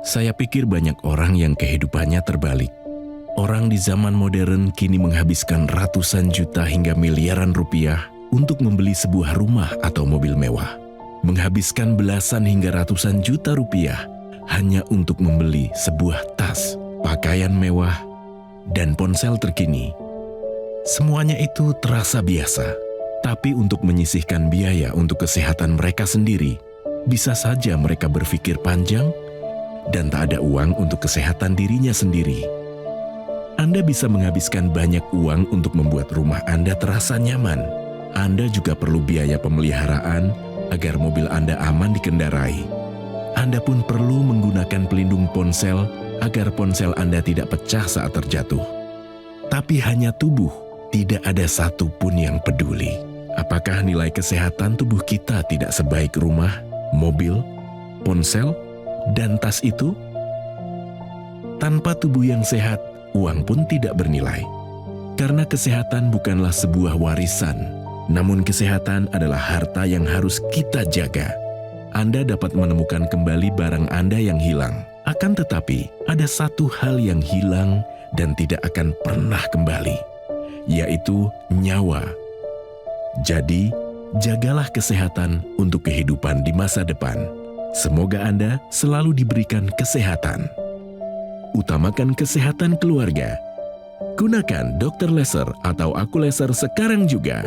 Saya pikir banyak orang yang kehidupannya terbalik. Orang di zaman modern kini menghabiskan ratusan juta hingga miliaran rupiah untuk membeli sebuah rumah atau mobil mewah. Menghabiskan belasan hingga ratusan juta rupiah hanya untuk membeli sebuah tas, pakaian mewah, dan ponsel terkini. Semuanya itu terasa biasa, tapi untuk menyisihkan biaya untuk kesehatan mereka sendiri, bisa saja mereka berpikir panjang dan tak ada uang untuk kesehatan dirinya sendiri. Anda bisa menghabiskan banyak uang untuk membuat rumah Anda terasa nyaman. Anda juga perlu biaya pemeliharaan agar mobil Anda aman dikendarai. Anda pun perlu menggunakan pelindung ponsel agar ponsel Anda tidak pecah saat terjatuh. Tapi hanya tubuh, tidak ada satupun yang peduli. Apakah nilai kesehatan tubuh kita tidak sebaik rumah, mobil, ponsel, dan tas itu? Tanpa tubuh yang sehat, uang pun tidak bernilai. Karena kesehatan bukanlah sebuah warisan, namun kesehatan adalah harta yang harus kita jaga. Anda dapat menemukan kembali barang Anda yang hilang. Akan tetapi, ada satu hal yang hilang dan tidak akan pernah kembali, yaitu nyawa. Jadi, jagalah kesehatan untuk kehidupan di masa depan. Semoga Anda selalu diberikan kesehatan. Utamakan kesehatan keluarga. Gunakan Dr. Laser atau Aku Laser sekarang juga.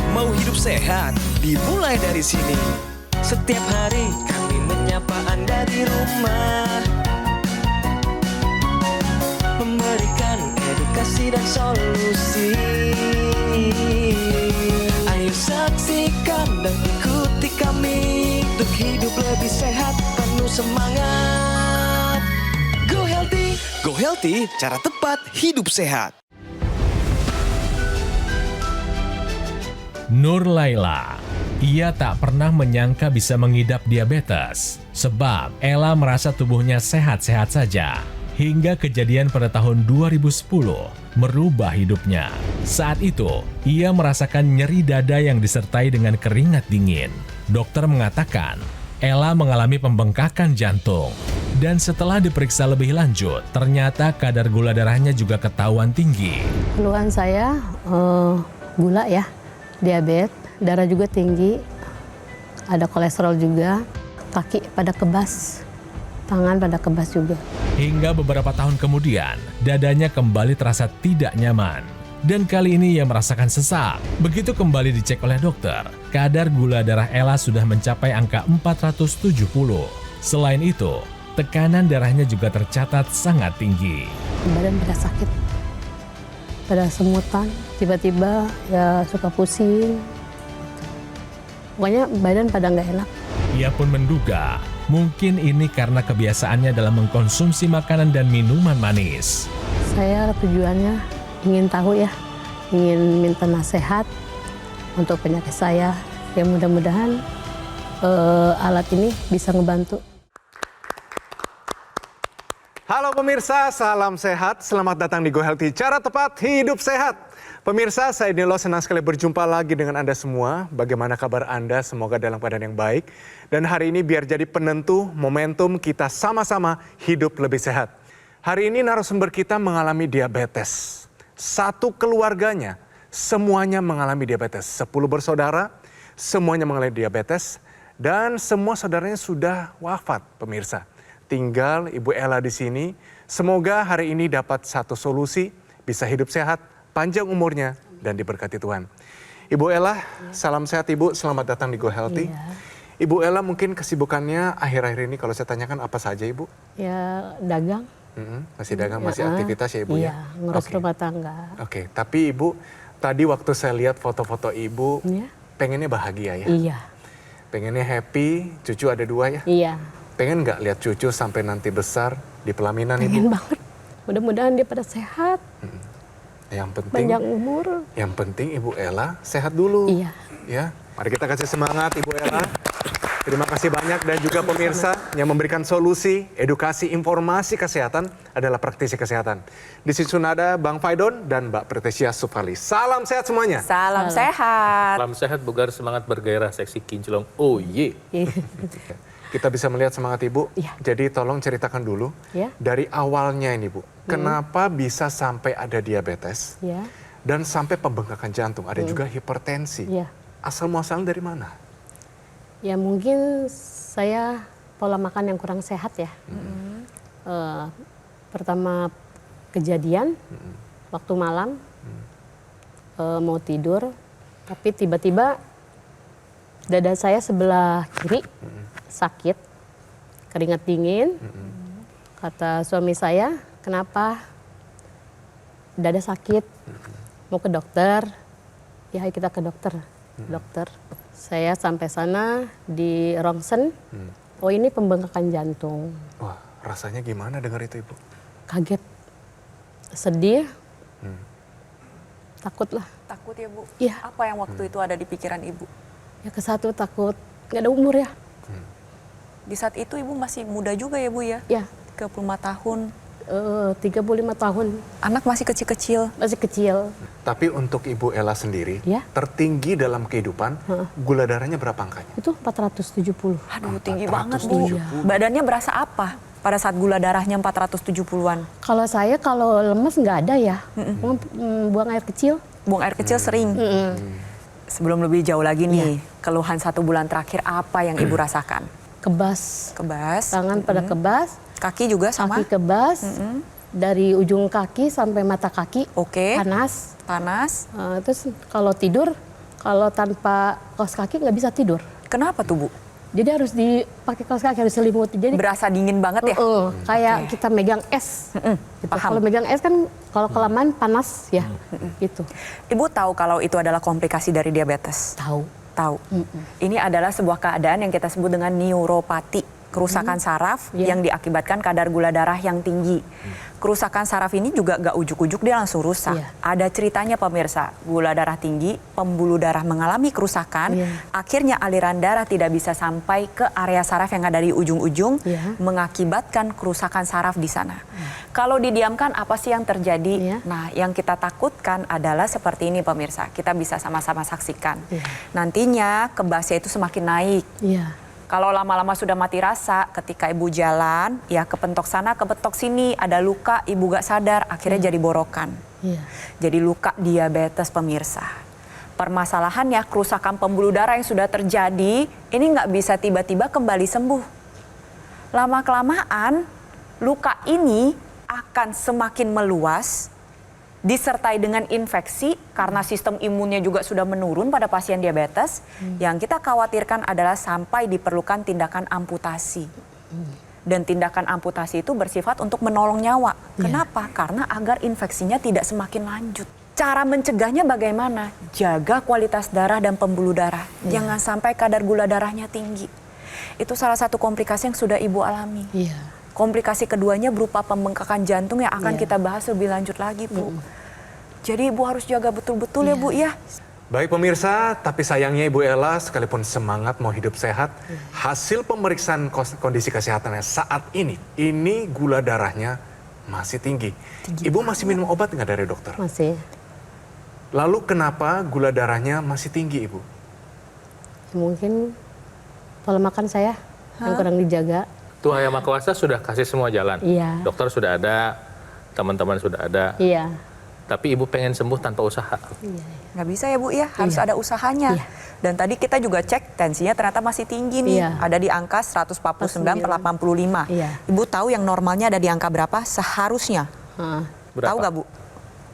Mau hidup sehat, dimulai dari sini. Setiap hari kami menyapa Anda di rumah, memberikan edukasi dan solusi. Ayo saksikan dan ikuti kami untuk hidup lebih sehat, penuh semangat. Go Healthy, cara tepat hidup sehat. Nur Laila, ia tak pernah menyangka bisa mengidap diabetes, sebab Ella merasa tubuhnya sehat-sehat saja. Hingga kejadian pada tahun 2010 merubah hidupnya. Saat itu, ia merasakan nyeri dada yang disertai dengan keringat dingin. Dokter mengatakan, Ella mengalami pembengkakan jantung. Dan setelah diperiksa lebih lanjut, ternyata kadar gula darahnya juga ketahuan tinggi. Keluhan saya gula ya, diabetes, darah juga tinggi, ada kolesterol juga, kaki pada kebas, tangan pada kebas juga. Hingga beberapa tahun kemudian, dadanya kembali terasa tidak nyaman. Dan kali ini ia merasakan sesak. Begitu kembali dicek oleh dokter, kadar gula darah Ella sudah mencapai angka 470. Selain itu, tekanan darahnya juga tercatat sangat tinggi. Badan pada sakit, pada semutan, tiba-tiba ya suka pusing. Pokoknya badan pada nggak enak. Ia pun menduga, mungkin ini karena kebiasaannya dalam mengkonsumsi makanan dan minuman manis. Saya tujuannya ingin tahu ya, ingin minta nasihat untuk penyakit saya. Ya mudah-mudahan alat ini bisa ngebantu. Halo pemirsa, salam sehat. Selamat datang di Go Healthy, cara tepat hidup sehat. Pemirsa, saya Nilo senang sekali berjumpa lagi dengan Anda semua. Bagaimana kabar Anda? Semoga dalam keadaan yang baik. Dan hari ini biar jadi penentu momentum kita sama-sama hidup lebih sehat. Hari ini narasumber kita mengalami diabetes. Satu keluarganya, semuanya mengalami diabetes. 10 bersaudara, semuanya mengalami diabetes. Dan semua saudaranya sudah wafat, pemirsa. Tinggal Ibu Ella di sini. Semoga hari ini dapat satu solusi, bisa hidup sehat, panjang umurnya, dan diberkati Tuhan. Ibu Ella, salam sehat Ibu, selamat datang di Go Healthy. Iya. Ibu Ella mungkin kesibukannya akhir-akhir ini kalau saya tanyakan apa saja Ibu? Ya dagang. Masih dagang, masih aktivitas ya Ibu iya, ya? ngurus Oke. rumah tangga. Oke, tapi Ibu, tadi waktu saya lihat foto-foto Ibu, Iya. pengennya bahagia ya? Iya. Pengennya happy, cucu ada 2 ya? Iya. Pengen nggak lihat cucu sampai nanti besar di pelaminan Pengen Ibu? banget. Mudah-mudahan dia pada sehat, Yang penting, panjang umur. yang penting Ibu Ella sehat dulu. Iya. Ya, mari kita kasih semangat Ibu Ella. Terima kasih banyak dan juga pemirsa yang memberikan solusi, edukasi, informasi kesehatan adalah praktisi kesehatan. Di sini sudah ada Bang Faidon dan Mbak Pretesia Supali. Salam sehat semuanya. Salam sehat. Salam sehat, bugar, semangat, bergairah, seksi, kinclong. Oh ye. Kita bisa melihat semangat Ibu. Iya. Jadi tolong ceritakan dulu Ya. dari awalnya ini Bu. Kenapa bisa sampai ada diabetes Ya. dan sampai pembengkakan jantung, ada juga hipertensi. Ya. Asal muasalnya dari mana? Ya mungkin saya pola makan yang kurang sehat ya. Pertama kejadian waktu malam mau tidur, tapi tiba-tiba dada saya sebelah kiri sakit, keringat dingin. Kata suami saya, kenapa dada sakit? Mau ke dokter? Ya kita ke dokter. Dokter. Saya sampai sana di rongsen. Oh ini pembengkakan jantung. Wah, rasanya gimana dengar itu Ibu? Kaget, sedih, takut lah. Takut ya Bu? Iya. Apa yang waktu itu ada di pikiran Ibu? Ya ke satu takut, nggak ada umur ya. Di saat itu Ibu masih muda juga ya Bu ya? Ya, 35 tahun. 35 tahun, Anak masih kecil-kecil. masih kecil. Tapi untuk Ibu Ella sendiri, Ya. tertinggi dalam kehidupan, gula darahnya berapa angkanya? Itu 470. Aduh tinggi banget Bu. 470. Badannya berasa apa pada saat gula darahnya 470-an? Kalau saya kalau lemes nggak ada ya, buang air kecil. Buang air kecil sering. Sebelum lebih jauh lagi nih, keluhan 1 bulan terakhir apa yang Ibu rasakan? Kebas, Kebas, tangan pada kebas, kaki juga sama? kaki kebas, dari ujung kaki sampai mata kaki, Oke. panas. Panas. Terus kalau tidur, kalau tanpa kaos kaki nggak bisa tidur. Kenapa tuh Bu? Jadi harus dipakai kaos kaki, harus selimuti. Jadi Berasa dingin banget ya? kayak kita megang es. Gitu. paham. Kalau megang es kan kalau kelamaan panas ya, gitu. Ibu tahu kalau itu adalah komplikasi dari diabetes? Tahu. Tahu. Ini adalah sebuah keadaan yang kita sebut dengan neuropati. Kerusakan saraf Iya. yang diakibatkan kadar gula darah yang tinggi. Kerusakan saraf ini juga gak ujuk-ujuk dia langsung rusak. Iya. Ada ceritanya pemirsa, gula darah tinggi, pembuluh darah mengalami kerusakan, Iya. akhirnya aliran darah tidak bisa sampai ke area saraf yang ada di ujung-ujung, Iya. mengakibatkan kerusakan saraf di sana. Kalau didiamkan apa sih yang terjadi? Iya. Nah, yang kita takutkan adalah seperti ini pemirsa, kita bisa sama-sama saksikan. Iya. Nantinya kebasnya itu semakin naik. Iya. Kalau lama-lama sudah mati rasa, ketika ibu jalan, ya kepentok sana, kepentok sini, ada luka, ibu gak sadar, akhirnya jadi borokan. Iya. Jadi luka diabetes pemirsa. Permasalahannya kerusakan pembuluh darah yang sudah terjadi, ini nggak bisa tiba-tiba kembali sembuh. Lama-kelamaan, luka ini akan semakin meluas, disertai dengan infeksi karena sistem imunnya juga sudah menurun pada pasien diabetes. Yang kita khawatirkan adalah sampai diperlukan tindakan amputasi. Dan tindakan amputasi itu bersifat untuk menolong nyawa. Kenapa? Karena agar infeksinya tidak semakin lanjut. Cara mencegahnya bagaimana? Jaga kualitas darah dan pembuluh darah. Jangan sampai kadar gula darahnya tinggi. Itu salah satu komplikasi yang sudah ibu alami. Iya. Komplikasi keduanya berupa pembengkakan jantung yang akan Iya. kita bahas lebih lanjut lagi, Bu. Jadi Ibu harus jaga betul-betul ya, Bu, ya. Baik pemirsa, tapi sayangnya Ibu Ella sekalipun semangat mau hidup sehat, hasil pemeriksaan kondisi kesehatannya saat ini gula darahnya masih tinggi. Ibu masih minum obat nggak dari dokter? Masih. Lalu kenapa gula darahnya masih tinggi Ibu? Mungkin pola makan saya yang kurang dijaga. Tuhan Yang Maha Kuasa sudah kasih semua jalan. Iya. Dokter sudah ada, teman-teman sudah ada. Iya. Tapi ibu pengen sembuh tanpa usaha. Nggak bisa ya, Bu, ya. Harus ada usahanya. Iya. Dan tadi kita juga cek tensinya ternyata masih tinggi nih. Iya. Ada di angka 149/85. Iya. Ibu tahu yang normalnya ada di angka berapa seharusnya? Heeh. Tahu nggak, Bu?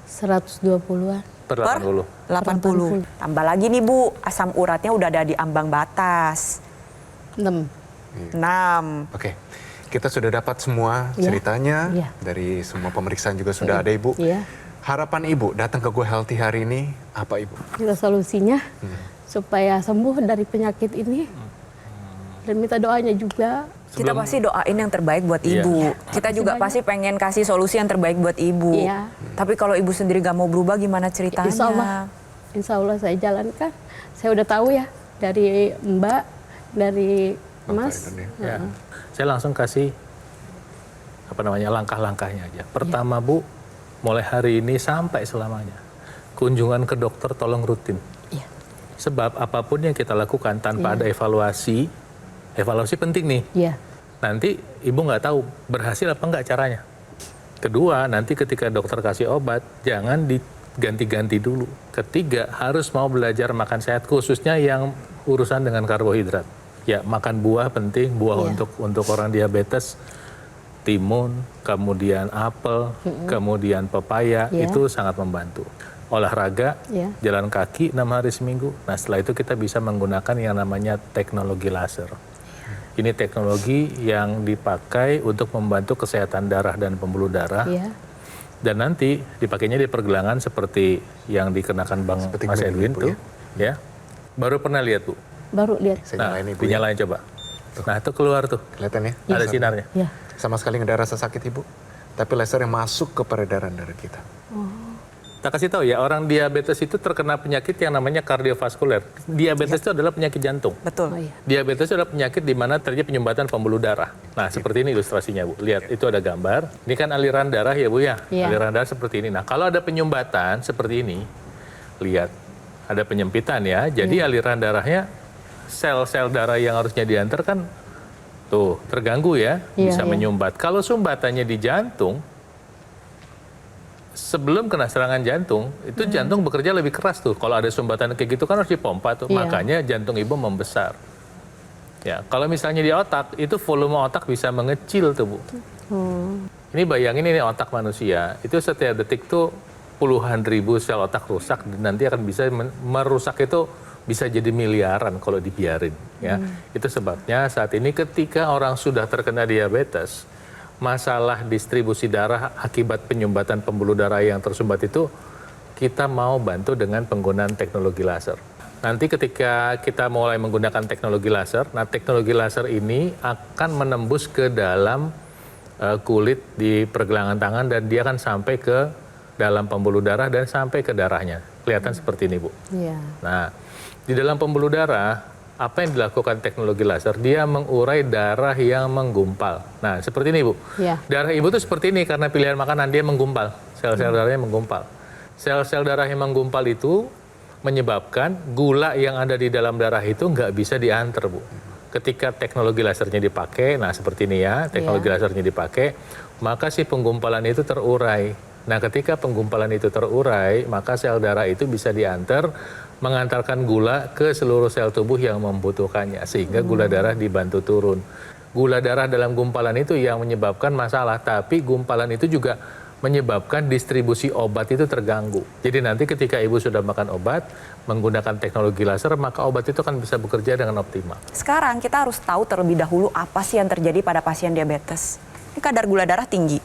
120-an. Per 80. 80. Tambah lagi nih, Bu, asam uratnya udah ada di ambang batas. 6. 6. Oke, kita sudah dapat semua Iya. ceritanya, Iya. dari semua pemeriksaan juga sudah ada Ibu. Iya. Harapan Ibu datang ke Go Healthy hari ini apa Ibu? Kita solusinya supaya sembuh dari penyakit ini. Dan minta doanya juga. Kita pasti doain yang terbaik buat Iya. ibu. Kita juga banyak. pasti pengen kasih solusi yang terbaik buat ibu. Iya. Tapi kalau ibu sendiri gak mau berubah gimana ceritanya? Insya Allah saya jalankan. Saya udah tahu ya dari Mbak dari Bapak Mas. itu nih. Ya. Saya langsung kasih langkah-langkahnya aja. Pertama Bu, mulai hari ini sampai selamanya, kunjungan ke dokter tolong rutin. Iya. Sebab apapun yang kita lakukan tanpa ada evaluasi penting nih. Iya. Nanti ibu nggak tahu berhasil apa nggak caranya. Kedua, nanti ketika dokter kasih obat, jangan diganti-ganti dulu. Ketiga, harus mau belajar makan sehat, khususnya yang urusan dengan karbohidrat. Ya, makan buah penting, buah untuk orang diabetes, timun, kemudian apel, kemudian pepaya, itu sangat membantu. Olahraga, jalan kaki 6 hari seminggu. Nah, setelah itu kita bisa menggunakan yang namanya teknologi laser. Ini teknologi yang dipakai untuk membantu kesehatan darah dan pembuluh darah. Dan nanti dipakainya di pergelangan seperti yang dikenakan Bang Seperti Mas ini, Edwin Bu, tuh. Ya. Baru pernah lihat, Bu? Baru lihat. Saya Nah, nyalain Ibu ya. dinyalain coba. Nah, itu keluar tuh. Kelihatan ya? Ada Laser. sinarnya. Iya. Sama sekali nggak ada rasa sakit Ibu. Tapi laser yang masuk ke peredaran darah kita. Kita kasih tahu ya, orang diabetes itu terkena penyakit yang namanya kardiovaskuler. Diabetes itu adalah penyakit jantung. Betul. Oh, iya. Diabetes itu adalah penyakit di mana terjadi penyumbatan pembuluh darah. Nah, seperti ini ilustrasinya, Bu. Lihat, itu ada gambar. Ini kan aliran darah ya, Bu ya. Iya. Aliran darah seperti ini. Nah, kalau ada penyumbatan seperti ini, lihat, ada penyempitan ya. Jadi aliran darahnya, sel-sel darah yang harusnya diantar kan tuh terganggu ya, Iya, bisa iya. menyumbat. Kalau sumbatannya di jantung, sebelum kena serangan jantung, itu jantung bekerja lebih keras tuh. Kalau ada sumbatan kayak gitu kan harus dipompa tuh. Iya. Makanya jantung ibu membesar. Ya, kalau misalnya di otak, itu volume otak bisa mengecil tuh, Bu. Ini bayangin ini otak manusia. Itu setiap detik tuh puluhan ribu sel otak rusak dan nanti akan bisa merusak itu bisa jadi miliaran kalau dibiarin, ya. Itu sebabnya saat ini ketika orang sudah terkena diabetes, masalah distribusi darah akibat penyumbatan pembuluh darah yang tersumbat itu kita mau bantu dengan penggunaan teknologi laser. Nanti ketika kita mulai menggunakan teknologi laser, nah teknologi laser ini akan menembus ke dalam kulit di pergelangan tangan dan dia akan sampai ke dalam pembuluh darah dan sampai ke darahnya. Kelihatan seperti ini, Bu. Iya. Nah, di dalam pembuluh darah apa yang dilakukan teknologi laser? Dia mengurai darah yang menggumpal. Nah, seperti ini, Bu. Iya. Darah ibu tuh seperti ini karena pilihan makanan dia menggumpal. Sel-sel darahnya menggumpal. Sel-sel darah yang menggumpal itu menyebabkan gula yang ada di dalam darah itu nggak bisa diantar, Bu. Ketika teknologi lasernya dipakai, nah seperti ini ya, teknologi lasernya dipakai, maka si penggumpalan itu terurai. Nah, ketika penggumpalan itu terurai, maka sel darah itu bisa diantar, mengantarkan gula ke seluruh sel tubuh yang membutuhkannya sehingga gula darah dibantu turun. Gula darah dalam gumpalan itu yang menyebabkan masalah, tapi gumpalan itu juga menyebabkan distribusi obat itu terganggu. Jadi nanti ketika ibu sudah makan obat menggunakan teknologi laser, maka obat itu akan bisa bekerja dengan optimal. Sekarang kita harus tahu terlebih dahulu apa sih yang terjadi pada pasien diabetes. Ini kadar gula darah tinggi.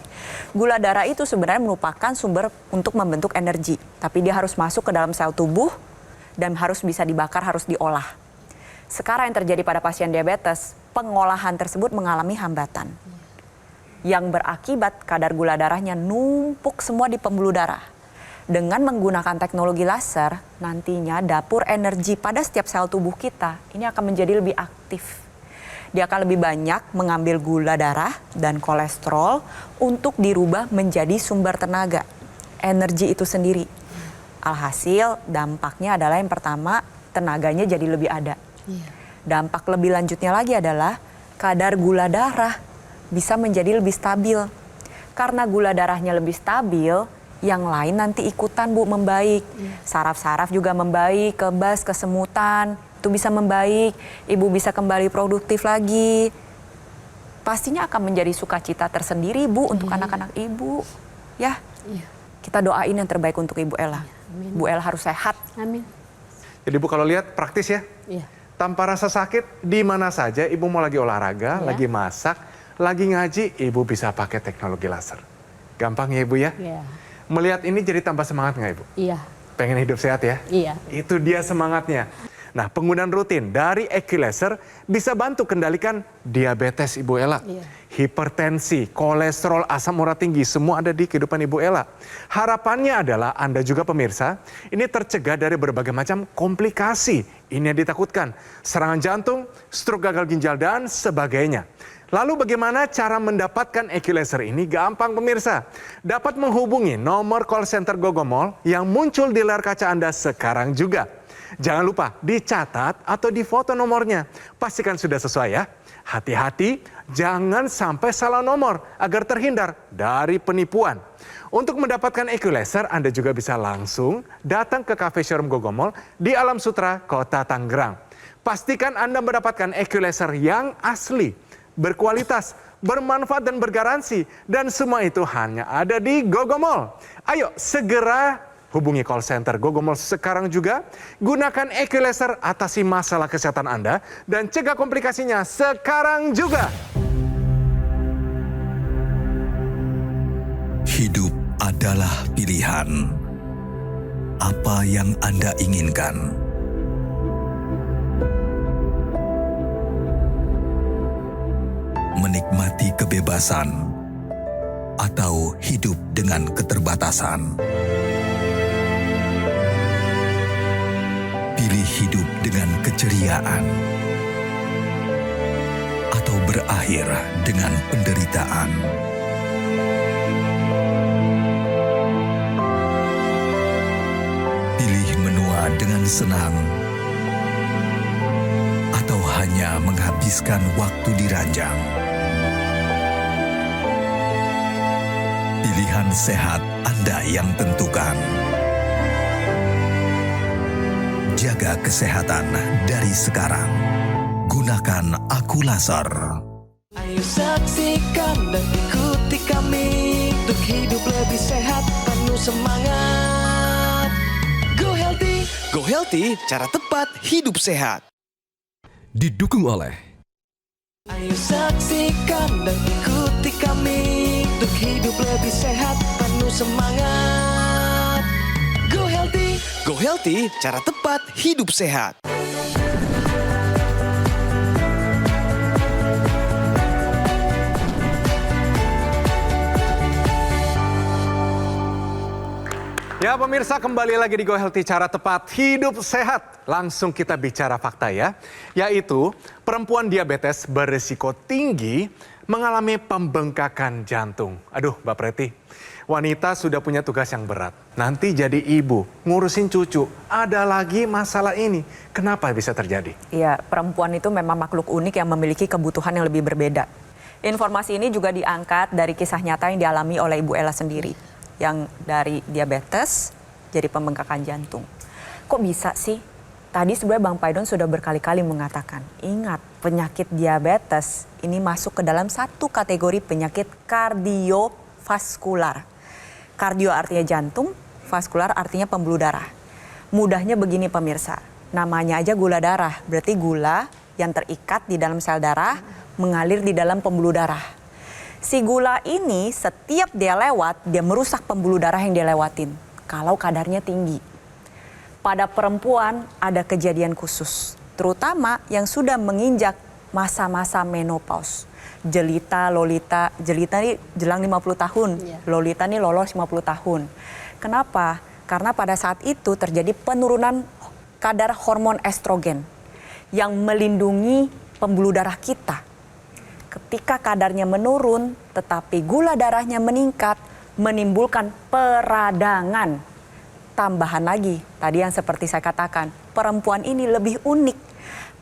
Gula darah itu sebenarnya merupakan sumber untuk membentuk energi, tapi dia harus masuk ke dalam sel tubuh dan harus bisa dibakar, harus diolah. Sekarang yang terjadi pada pasien diabetes, pengolahan tersebut mengalami hambatan. Yang berakibat kadar gula darahnya numpuk semua di pembuluh darah. Dengan menggunakan teknologi laser, nantinya dapur energi pada setiap sel tubuh kita ini akan menjadi lebih aktif. Dia akan lebih banyak mengambil gula darah dan kolesterol untuk dirubah menjadi sumber tenaga, energi itu sendiri. Alhasil dampaknya adalah yang pertama, tenaganya jadi lebih ada. Dampak lebih lanjutnya lagi adalah kadar gula darah bisa menjadi lebih stabil. Karena gula darahnya lebih stabil, yang lain nanti ikutan, Bu, membaik. Saraf-saraf juga membaik, kebas, kesemutan, itu bisa membaik. Ibu bisa kembali produktif lagi. Pastinya akan menjadi sukacita tersendiri, Bu, untuk anak-anak Ibu. Ya, kita doain yang terbaik untuk Ibu Ella. Bu Ella harus sehat. Amin. Jadi Bu kalau lihat praktis ya. Iya. Tanpa rasa sakit, di mana saja Ibu mau lagi olahraga, lagi masak, lagi ngaji, Ibu bisa pakai teknologi laser. Gampang ya Ibu ya? Iya. Melihat ini jadi tambah semangat nggak Ibu? Iya. Pengen hidup sehat ya? Iya. Itu dia semangatnya. Nah, penggunaan rutin dari EQ Laser bisa bantu kendalikan diabetes Ibu Ella. Iya. hipertensi, kolesterol, asam urat tinggi, semua ada di kehidupan Ibu Ella. Harapannya adalah Anda juga pemirsa, ini tercegah dari berbagai macam komplikasi. Ini yang ditakutkan, serangan jantung, stroke gagal ginjal, dan sebagainya. Lalu bagaimana cara mendapatkan Equalizer ini? Gampang pemirsa, dapat menghubungi nomor call center Gogomol yang muncul di layar kaca Anda sekarang juga. Jangan lupa dicatat atau difoto nomornya. Pastikan sudah sesuai ya. Hati-hati, jangan sampai salah nomor agar terhindar dari penipuan. Untuk mendapatkan Equalizer, Anda juga bisa langsung datang ke cafe showroom Gogomol di Alam Sutra, Kota Tangerang. Pastikan Anda mendapatkan Equalizer yang asli, berkualitas, bermanfaat dan bergaransi. Dan semua itu hanya ada di Gogomol. Ayo segera hubungi call center Gogomol sekarang juga. Gunakan Equalizer, atasi masalah kesehatan Anda dan cegah komplikasinya sekarang juga. Hidup adalah pilihan. Apa yang Anda inginkan? Menikmati kebebasan atau hidup dengan keterbatasan? Pilih hidup dengan keceriaan atau berakhir dengan penderitaan. Pilih menua dengan senang atau hanya menghabiskan waktu di ranjang. Pilihan sehat Anda yang tentukan. Jaga kesehatan dari sekarang. Gunakan Aqualaser. Ayo saksikan dan ikuti kami untuk hidup lebih sehat, penuh semangat. Go Healthy, cara tepat hidup sehat. Didukung oleh Ayo saksikan dan ikuti kami untuk hidup lebih sehat, penuh semangat. Go Healthy, cara tepat hidup sehat. Ya pemirsa, kembali lagi di Go Healthy, cara tepat hidup sehat. Langsung kita bicara fakta ya. Yaitu perempuan diabetes berisiko tinggi mengalami pembengkakan jantung. Aduh Mbak Preti, wanita sudah punya tugas yang berat. Nanti jadi ibu, ngurusin cucu, ada lagi masalah ini. Kenapa bisa terjadi? Iya, perempuan itu memang makhluk unik yang memiliki kebutuhan yang lebih berbeda. Informasi ini juga diangkat dari kisah nyata yang dialami oleh Ibu Ella sendiri. Yang dari diabetes jadi pembengkakan jantung. Kok bisa sih? Tadi sebenarnya Bang Paidon sudah berkali-kali mengatakan, ingat penyakit diabetes ini masuk ke dalam satu kategori penyakit kardiovaskular. Kardio artinya jantung, vaskular artinya pembuluh darah. Mudahnya begini pemirsa, namanya aja gula darah, berarti gula yang terikat di dalam sel darah mengalir di dalam pembuluh darah. Si gula ini setiap dia lewat, dia merusak pembuluh darah yang dia lewatin kalau kadarnya tinggi. Pada perempuan ada kejadian khusus, terutama yang sudah menginjak masa-masa menopause. Jelita, Lolita, jelita ini jelang 50 tahun, Lolita ini lolos 50 tahun. Kenapa? Karena pada saat itu terjadi penurunan kadar hormon estrogen yang melindungi pembuluh darah kita. Ketika kadarnya menurun, tetapi gula darahnya meningkat, menimbulkan peradangan. Tambahan lagi, tadi yang seperti saya katakan, perempuan ini lebih unik.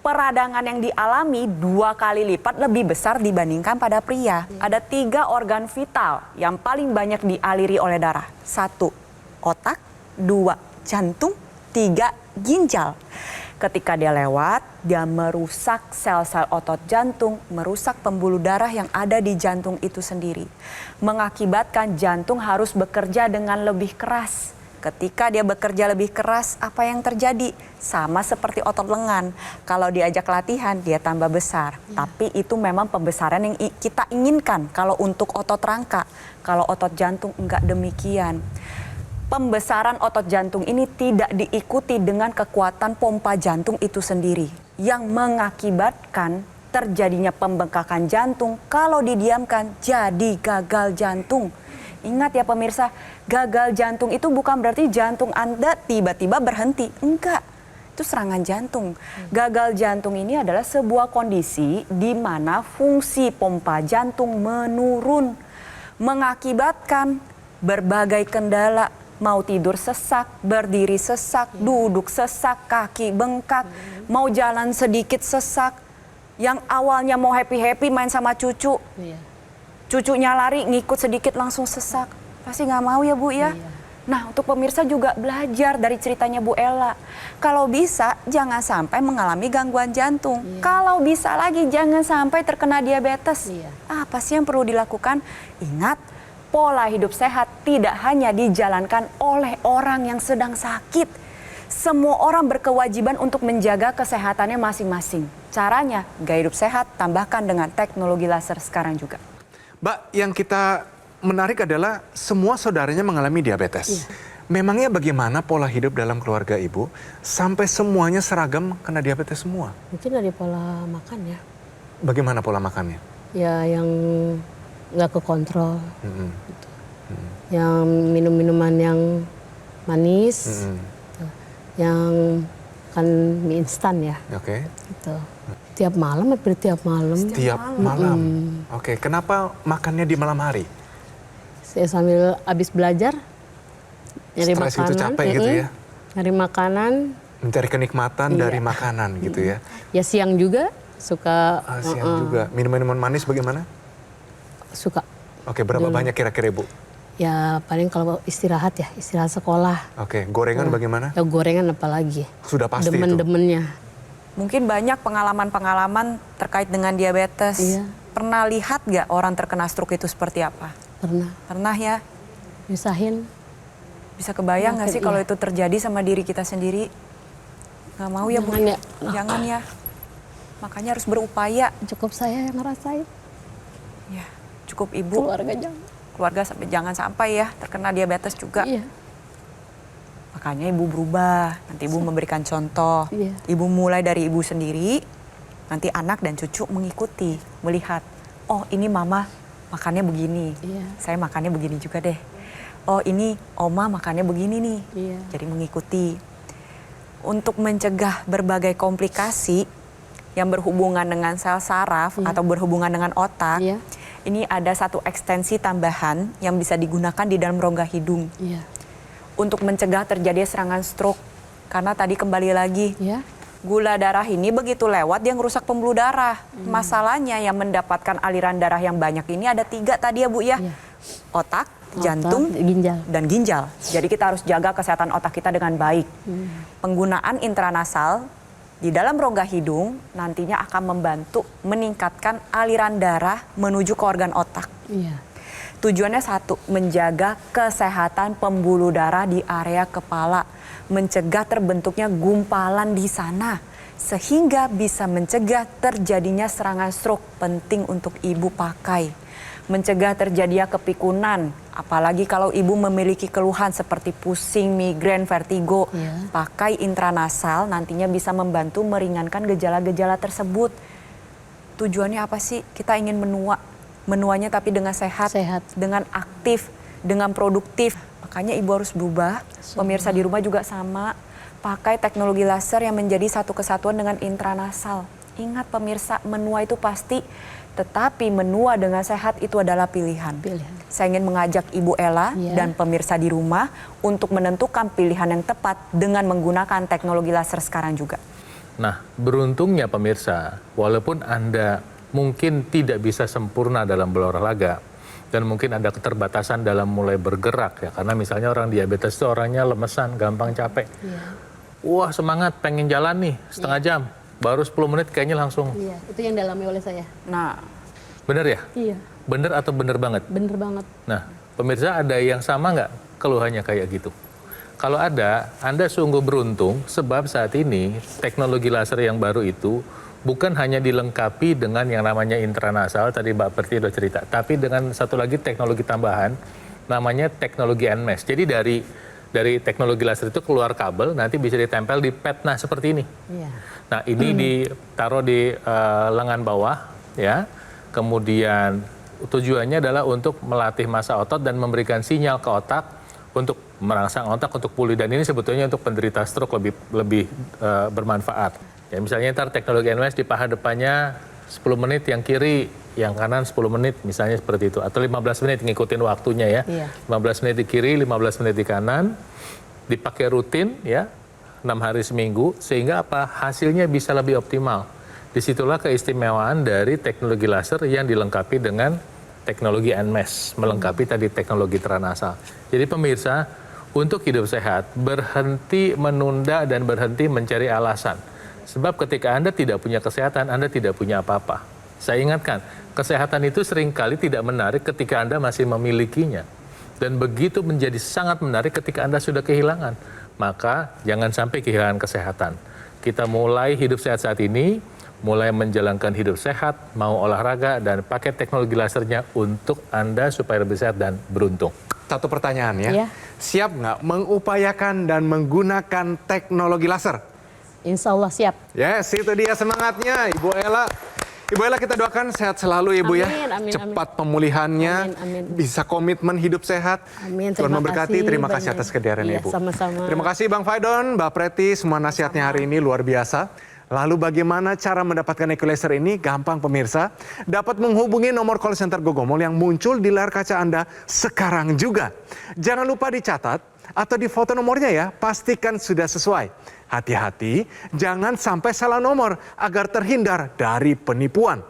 Peradangan yang dialami 2 kali lipat lebih besar dibandingkan pada pria. Ada 3 organ vital yang paling banyak dialiri oleh darah. 1, otak, 2, jantung, 3, ginjal. Ketika dia lewat, dia merusak sel-sel otot jantung, merusak pembuluh darah yang ada di jantung itu sendiri. Mengakibatkan jantung harus bekerja dengan lebih keras. Ketika dia bekerja lebih keras, apa yang terjadi? Sama seperti otot lengan. Kalau diajak latihan, dia tambah besar. Tapi itu memang pembesaran yang kita inginkan kalau untuk otot rangka. Kalau otot jantung enggak demikian. Pembesaran otot jantung ini tidak diikuti dengan kekuatan pompa jantung itu sendiri. Yang mengakibatkan terjadinya pembengkakan jantung, kalau didiamkan jadi gagal jantung. Ingat ya pemirsa, gagal jantung itu bukan berarti jantung Anda tiba-tiba berhenti. Enggak, itu serangan jantung. Gagal jantung ini adalah sebuah kondisi di mana fungsi pompa jantung menurun, mengakibatkan berbagai kendala, mau tidur sesak, berdiri sesak, duduk sesak, kaki bengkak, mau jalan sedikit sesak. Yang awalnya mau happy-happy main sama cucu, cucunya lari ngikut sedikit langsung sesak. Pasti nggak mau ya Bu ya? Nah, untuk pemirsa juga belajar dari ceritanya Bu Ella. Kalau bisa jangan sampai mengalami gangguan jantung. Kalau bisa lagi jangan sampai terkena diabetes. Apa sih yang perlu dilakukan? Ingat, pola hidup sehat tidak hanya dijalankan oleh orang yang sedang sakit. Semua orang berkewajiban untuk menjaga kesehatannya masing-masing. Caranya, gaya hidup sehat tambahkan dengan teknologi laser sekarang juga. Mbak, yang kita menarik adalah semua saudaranya mengalami diabetes. Memangnya bagaimana pola hidup dalam keluarga Ibu sampai semuanya seragam kena diabetes semua? Mungkin dari pola makan ya. Bagaimana pola makannya? Ya yang nggak kekontrol. Gitu. Yang minum-minuman yang manis. Yang kan mie instan ya. Oke. Gitu. Tiap malam, hampir tiap malam. Tiap malam. Oke, kenapa makannya di malam hari? Saya sambil habis belajar nyari Stres makanan. itu capek gitu ya? Nyari makanan. Mencari kenikmatan dari makanan gitu ya? Ya siang juga suka. Siang juga. Minum-minuman manis bagaimana? Suka. Oke, berapa banyak kira-kira Ibu? Ya paling kalau istirahat ya, istirahat sekolah. Oke, gorengan bagaimana? Ya gorengan apalagi. Sudah pasti itu. Demen-demennya. Mungkin banyak pengalaman-pengalaman terkait dengan diabetes. Pernah lihat nggak orang terkena stroke itu seperti apa? Pernah. Pernah ya? Nyusahin. Bisa kebayang nggak sih kalau itu terjadi sama diri kita sendiri? Nggak mau ya Bu? Jangan ya. Jangan ya. Makanya harus berupaya. Cukup saya yang ngerasain. Ya, cukup Ibu. Keluarga jangan sampai ya terkena diabetes juga. Makanya Ibu berubah. Nanti Ibu memberikan contoh. Ibu mulai dari Ibu sendiri. Nanti anak dan cucu mengikuti, melihat. Oh ini mama makannya begini. Saya makannya begini juga deh. Oh ini oma makannya begini nih. Jadi mengikuti. Untuk mencegah berbagai komplikasi yang berhubungan dengan sel saraf atau berhubungan dengan otak. Ini ada satu ekstensi tambahan yang bisa digunakan di dalam rongga hidung. Untuk mencegah terjadi serangan stroke. Karena tadi kembali lagi, gula darah ini begitu lewat dia ngerusak pembuluh darah. Masalahnya yang mendapatkan aliran darah yang banyak ini ada 3 tadi ya Bu ya. Otak, jantung, dan ginjal. Jadi kita harus jaga kesehatan otak kita dengan baik. Penggunaan intranasal di dalam rongga hidung nantinya akan membantu meningkatkan aliran darah menuju ke organ otak. Tujuannya satu, menjaga kesehatan pembuluh darah di area kepala, mencegah terbentuknya gumpalan di sana, sehingga bisa mencegah terjadinya serangan stroke. Penting untuk Ibu pakai. Mencegah terjadinya kepikunan, apalagi kalau Ibu memiliki keluhan seperti pusing, migrain, vertigo. Pakai intranasal nantinya bisa membantu meringankan gejala-gejala tersebut. Tujuannya apa sih? Kita ingin menuanya tapi dengan sehat, dengan aktif, dengan produktif. Makanya Ibu harus berubah. Pemirsa di rumah juga sama. Pakai teknologi laser yang menjadi satu kesatuan dengan intranasal. Ingat pemirsa, menua itu pasti. Tetapi menua dengan sehat itu adalah pilihan. Saya ingin mengajak Ibu Ella dan pemirsa di rumah untuk menentukan pilihan yang tepat dengan menggunakan teknologi laser sekarang juga. Nah, beruntungnya pemirsa, walaupun Anda mungkin tidak bisa sempurna dalam berolahraga dan mungkin ada keterbatasan dalam mulai bergerak ya, karena misalnya orang diabetes itu orangnya lemesan, gampang capek. Wah, semangat pengen jalan nih setengah jam. Baru 10 menit kayaknya langsung. Itu yang dialami oleh saya. Nah, bener ya? Bener atau bener banget? Bener banget. Nah, pemirsa ada yang sama nggak keluhannya kayak gitu? Kalau ada, Anda sungguh beruntung sebab saat ini teknologi laser yang baru itu bukan hanya dilengkapi dengan yang namanya intranasal, tadi Mbak Perti udah cerita, tapi dengan satu lagi teknologi tambahan namanya teknologi NMES. Jadi dari Dari teknologi laser itu keluar kabel, nanti bisa ditempel di pad, nah seperti ini. Iya. Nah ini ditaruh di lengan bawah, ya. Kemudian tujuannya adalah untuk melatih massa otot dan memberikan sinyal ke otak untuk merangsang otak untuk pulih. Dan ini sebetulnya untuk penderita stroke lebih bermanfaat. Ya, misalnya ntar teknologi NOS di paha depannya 10 menit yang kiri, yang kanan 10 menit misalnya seperti itu. Atau 15 menit ngikutin waktunya ya. Iya. 15 menit di kiri, 15 menit di kanan. Dipakai rutin ya, 6 hari seminggu. Sehingga apa? Hasilnya bisa lebih optimal. Disitulah keistimewaan dari teknologi laser yang dilengkapi dengan teknologi NMES, melengkapi tadi teknologi tranasal. Jadi pemirsa, untuk hidup sehat, berhenti menunda dan berhenti mencari alasan. Sebab ketika Anda tidak punya kesehatan, Anda tidak punya apa-apa. Saya ingatkan, kesehatan itu seringkali tidak menarik ketika Anda masih memilikinya. Dan begitu menjadi sangat menarik ketika Anda sudah kehilangan. Maka jangan sampai kehilangan kesehatan. Kita mulai hidup sehat saat ini, mulai menjalankan hidup sehat, mau olahraga, dan pakai teknologi lasernya untuk Anda supaya lebih sehat dan beruntung. Satu pertanyaan ya, Iya. siap nggak mengupayakan dan menggunakan teknologi laser? Insya Allah siap. Yes, itu dia semangatnya Ibu Ella. Ibu Ella, kita doakan sehat selalu Ibu ya. Amin, amin, Cepat pemulihannya, Amin, amin. bisa komitmen hidup sehat. Amin, Tuhan terima memberkati, kasih terima kasih banyak. atas kehadirannya Iya, Ibu. sama-sama. Terima kasih Bang Faidon, Mbak Preti, semua nasihatnya hari ini luar biasa. Lalu bagaimana cara mendapatkan equalizer ini? Gampang pemirsa, dapat menghubungi nomor call center Gogomol yang muncul di layar kaca Anda sekarang juga. Jangan lupa dicatat atau di foto nomornya ya, pastikan sudah sesuai. Hati-hati, jangan sampai salah nomor agar terhindar dari penipuan.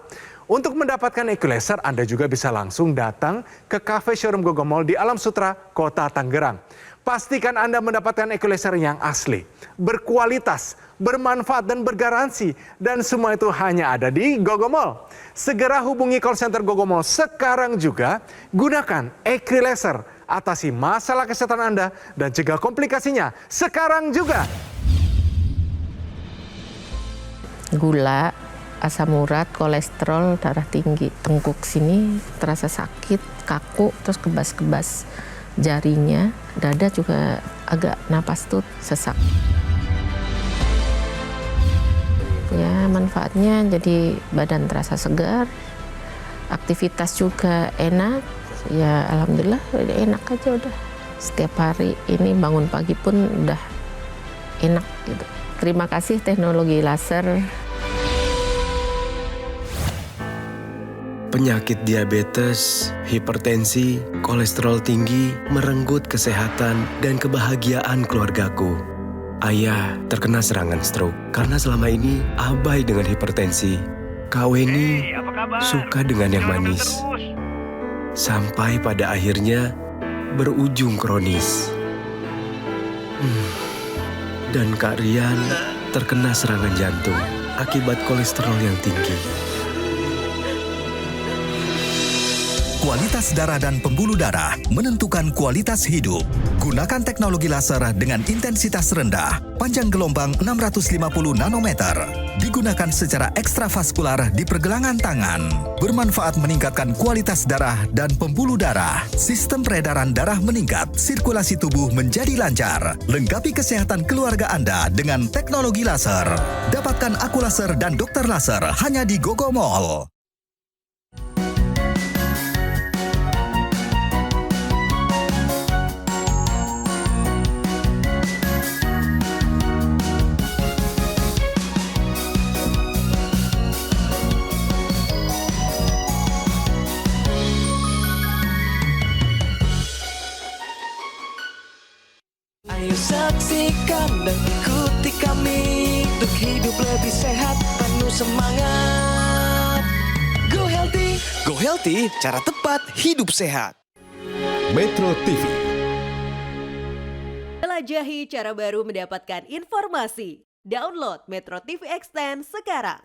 Untuk mendapatkan equalizer, Anda juga bisa langsung datang ke cafe showroom Gogomol di Alam Sutra, Kota Tangerang. Pastikan Anda mendapatkan equalizer yang asli, berkualitas, bermanfaat dan bergaransi. Dan semua itu hanya ada di Gogomol. Segera hubungi call center Gogomol sekarang juga. Gunakan equalizer, atasi masalah kesehatan Anda dan cegah komplikasinya sekarang juga. Gula, asam urat, kolesterol, darah tinggi, tengkuk sini terasa sakit, kaku, terus kebas-kebas jarinya, dada juga agak napas tuh sesak. Ya, manfaatnya jadi badan terasa segar, aktivitas juga enak. Ya, alhamdulillah udah enak aja udah. Setiap hari ini bangun pagi pun udah enak gitu. Terima kasih teknologi laser. Penyakit diabetes, hipertensi, kolesterol tinggi merenggut kesehatan dan kebahagiaan keluargaku. Ayah terkena serangan stroke karena selama ini abai dengan hipertensi. Kak Weni suka dengan yang manis. Sampai pada akhirnya berujung kronis. Dan Kak Rian terkena serangan jantung akibat kolesterol yang tinggi. Kualitas darah dan pembuluh darah menentukan kualitas hidup. Gunakan teknologi laser dengan intensitas rendah, panjang gelombang 650 nanometer. Digunakan secara ekstravaskular di pergelangan tangan. Bermanfaat meningkatkan kualitas darah dan pembuluh darah. Sistem peredaran darah meningkat, sirkulasi tubuh menjadi lancar. Lengkapi kesehatan keluarga Anda dengan teknologi laser. Dapatkan aku laser dan dokter laser hanya di Gogomol. Ayo saksikan dan ikuti kami untuk hidup lebih sehat, penuh semangat. Go Healthy, cara tepat hidup sehat. Metro TV. Jelajahi cara baru mendapatkan informasi. Download Metro TV Extend sekarang.